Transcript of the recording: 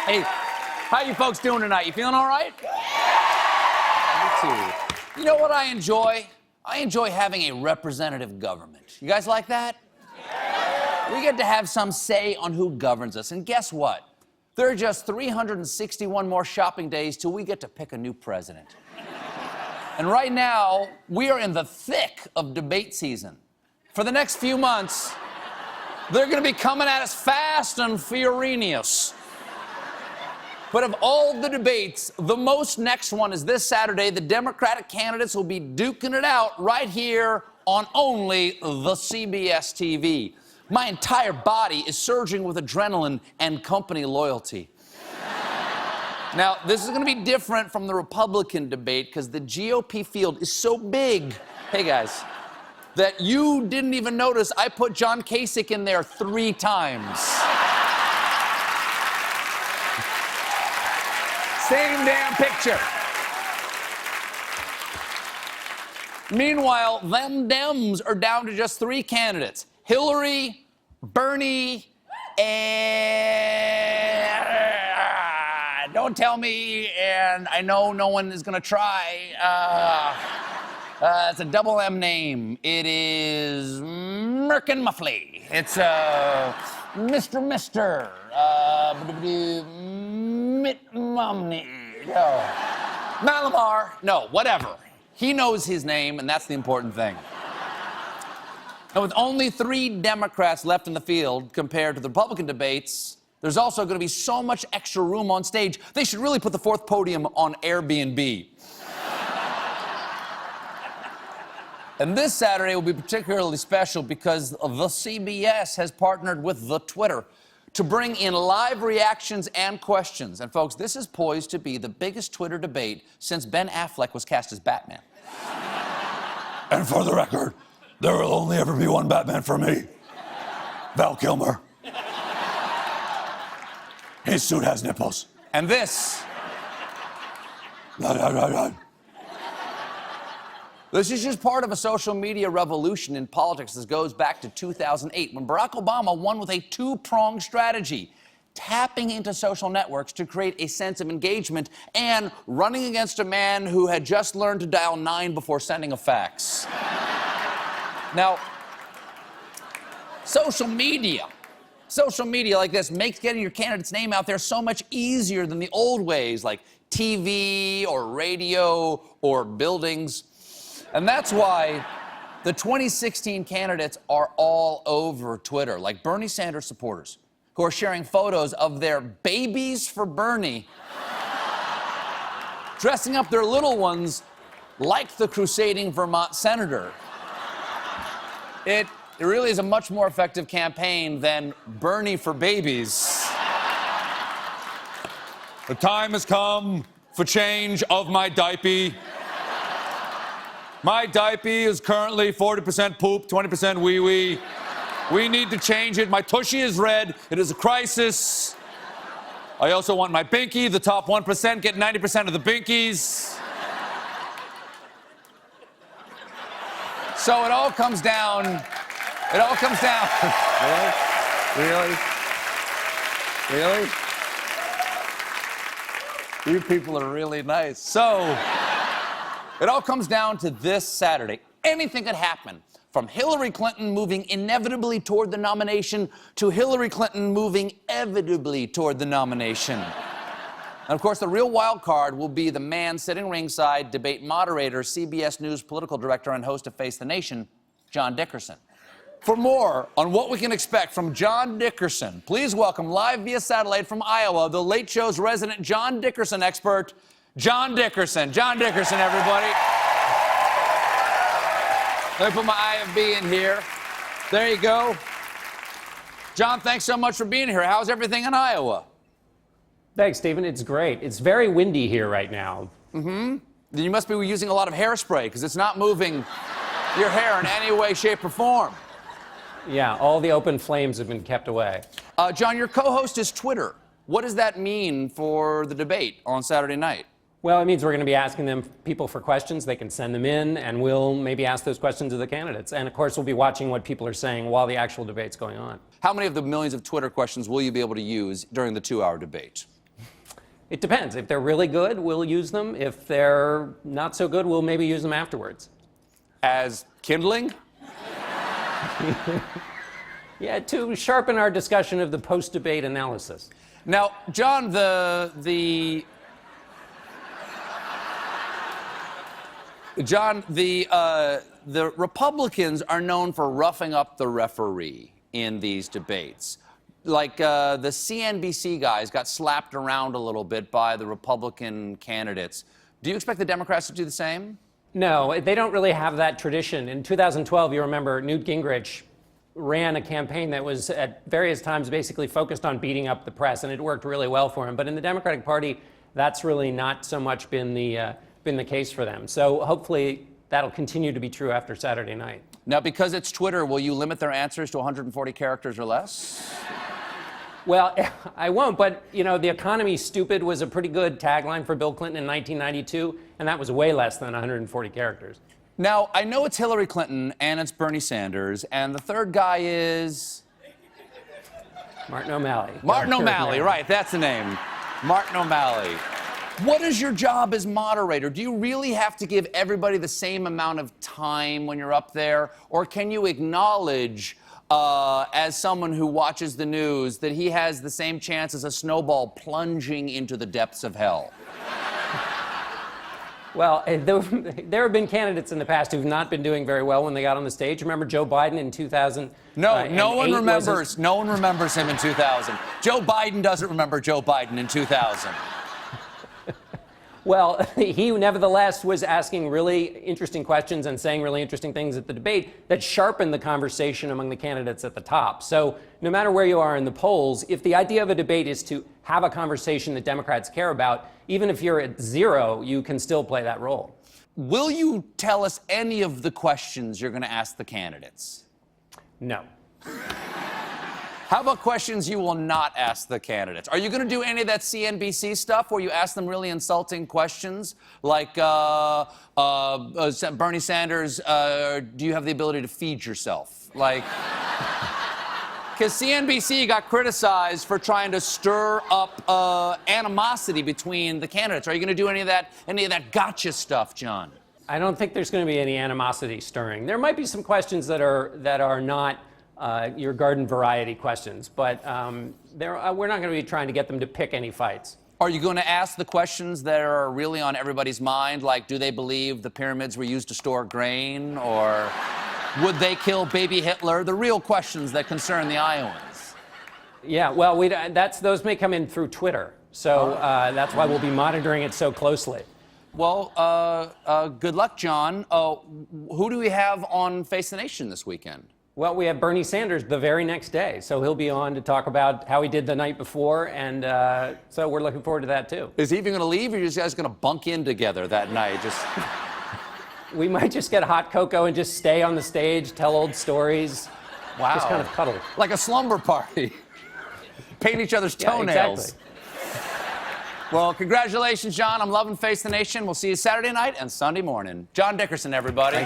Hey, how you folks doing tonight? You feeling all right? Yeah, me too. You know what I enjoy? I enjoy having a representative government. You guys like that? We get to have some say on who governs us. And guess what? There are just 361 more shopping days till we get to pick a new president. And right now, we are in the thick of debate season. For the next few months, they're going to be coming at us fast and furious. But of all the debates, the most next one is this Saturday. The Democratic candidates will be duking it out right here on only the CBS TV. My entire body is surging with adrenaline and company loyalty. Now, this is going to be different from the Republican debate because the GOP field is so big, hey guys, that you didn't even notice I put John Kasich in there 3 times. Same damn picture. Meanwhile, them Dems are down to just 3 candidates. Hillary, Bernie, and don't tell me, and I know no one is gonna try. It's a double M name. It is Merkin Muffley. It's Mr. Mitt Romney. No. Malamar. No, whatever. He knows his name, and that's the important thing. And with only 3 Democrats left in the field compared to the Republican debates, there's also going to be so much extra room on stage, they should really put the 4th podium on Airbnb. And this Saturday will be particularly special because the CBS has partnered with the Twitter to bring in live reactions and questions. And folks, this is poised to be the biggest Twitter debate since Ben Affleck was cast as Batman. And for the record, there will only ever be one Batman for me. Val Kilmer. His suit has nipples. And this... This is just part of a social media revolution in politics that goes back to 2008 when Barack Obama won with a 2-pronged strategy, tapping into social networks to create a sense of engagement and running against a man who had just learned to dial 9 before sending a fax. Now, social media like this makes getting your candidate's name out there so much easier than the old ways like TV or radio or buildings. And that's why the 2016 candidates are all over Twitter, like Bernie Sanders supporters who are sharing photos of their babies for Bernie, dressing up their little ones like the crusading Vermont senator. It really is a much more effective campaign than Bernie for babies. The time has come for change of my diaper. My diaper is currently 40% poop, 20% wee-wee. We need to change it. My tushy is red. It is a crisis. I also want my binky. The top 1% get 90% of the binkies. So it all comes down... Really? You people are really nice. So... it all comes down to this Saturday. Anything could happen, from Hillary Clinton moving inevitably toward the nomination to Hillary Clinton moving inevitably toward the nomination. And of course, the real wild card will be the man sitting ringside, debate moderator, CBS News political director, and host of Face the Nation, John Dickerson. For more on what we can expect from John Dickerson, please welcome live via satellite from Iowa, the Late Show's resident John Dickerson expert, John Dickerson. John Dickerson, everybody. Let me put my IFB in here. There you go. John, thanks so much for being here. How's everything in Iowa? Thanks, Stephen. It's great. It's very windy here right now. Mm-hmm. Then you must be using a lot of hairspray because it's not moving your hair in any way, shape, or form. Yeah, all the open flames have been kept away. John, your co-host is Twitter. What does that mean for the debate on Saturday night? Well, it means we're going to be asking people for questions. They can send them in, and we'll maybe ask those questions of the candidates. And, of course, we'll be watching what people are saying while the actual debate's going on. How many of the millions of Twitter questions will you be able to use during the 2-hour debate? It depends. If they're really good, we'll use them. If they're not so good, we'll maybe use them afterwards. As kindling? Yeah, to sharpen our discussion of the post-debate analysis. Now, John, the Republicans are known for roughing up the referee in these debates. Like the CNBC guys got slapped around a little bit by the Republican candidates. Do you expect the Democrats to do the same? No, they don't really have that tradition. In 2012, you remember, Newt Gingrich ran a campaign that was at various times basically focused on beating up the press, and it worked really well for him. But in the Democratic Party, that's really not so much been the case for them. So hopefully that'll continue to be true after Saturday night. Now, because it's Twitter, will you limit their answers to 140 characters or less? Well, I won't, but, you know, the economy's stupid was a pretty good tagline for Bill Clinton in 1992, and that was way less than 140 characters. Now, I know it's Hillary Clinton and it's Bernie Sanders, and the third guy is... Martin O'Malley. Martin O'Malley, right, that's the name. Martin O'Malley. What is your job as moderator? Do you really have to give everybody the same amount of time when you're up there? Or can you acknowledge, as someone who watches the news, that he has the same chance as a snowball plunging into the depths of hell? Well, there have been candidates in the past who've not been doing very well when they got on the stage. Remember Joe Biden in 2000? No one remembers. No one remembers him in 2000. Joe Biden doesn't remember Joe Biden in 2000. Well, he nevertheless was asking really interesting questions and saying really interesting things at the debate that sharpened the conversation among the candidates at the top. So no matter where you are in the polls, if the idea of a debate is to have a conversation that Democrats care about, even if you're at zero, you can still play that role. Will you tell us any of the questions you're going to ask the candidates? No. How about questions you will not ask the candidates? Are you going to do any of that CNBC stuff where you ask them really insulting questions? Like, Bernie Sanders, do you have the ability to feed yourself? Like, because CNBC got criticized for trying to stir up animosity between the candidates. Are you going to do any of that gotcha stuff, John? I don't think there's going to be any animosity stirring. There might be some questions that are not your garden variety questions, but we're not going to be trying to get them to pick any fights. Are you going to ask the questions that are really on everybody's mind, like do they believe the pyramids were used to store grain, or would they kill baby Hitler? The real questions that concern the Iowans. Yeah, well, those may come in through Twitter, so that's why we'll be monitoring it so closely. Well, good luck, John. Who do we have on Face the Nation this weekend? Well, we have Bernie Sanders the very next day, so he'll be on to talk about how he did the night before, and so we're looking forward to that, too. Is he even going to leave, or are you guys going to bunk in together that night? We might just get hot cocoa and just stay on the stage, tell old stories. Wow. Just kind of cuddle. Like a slumber party. Paint each other's toenails. Exactly. Well, congratulations, John. I'm loving Face the Nation. We'll see you Saturday night and Sunday morning. John Dickerson, everybody.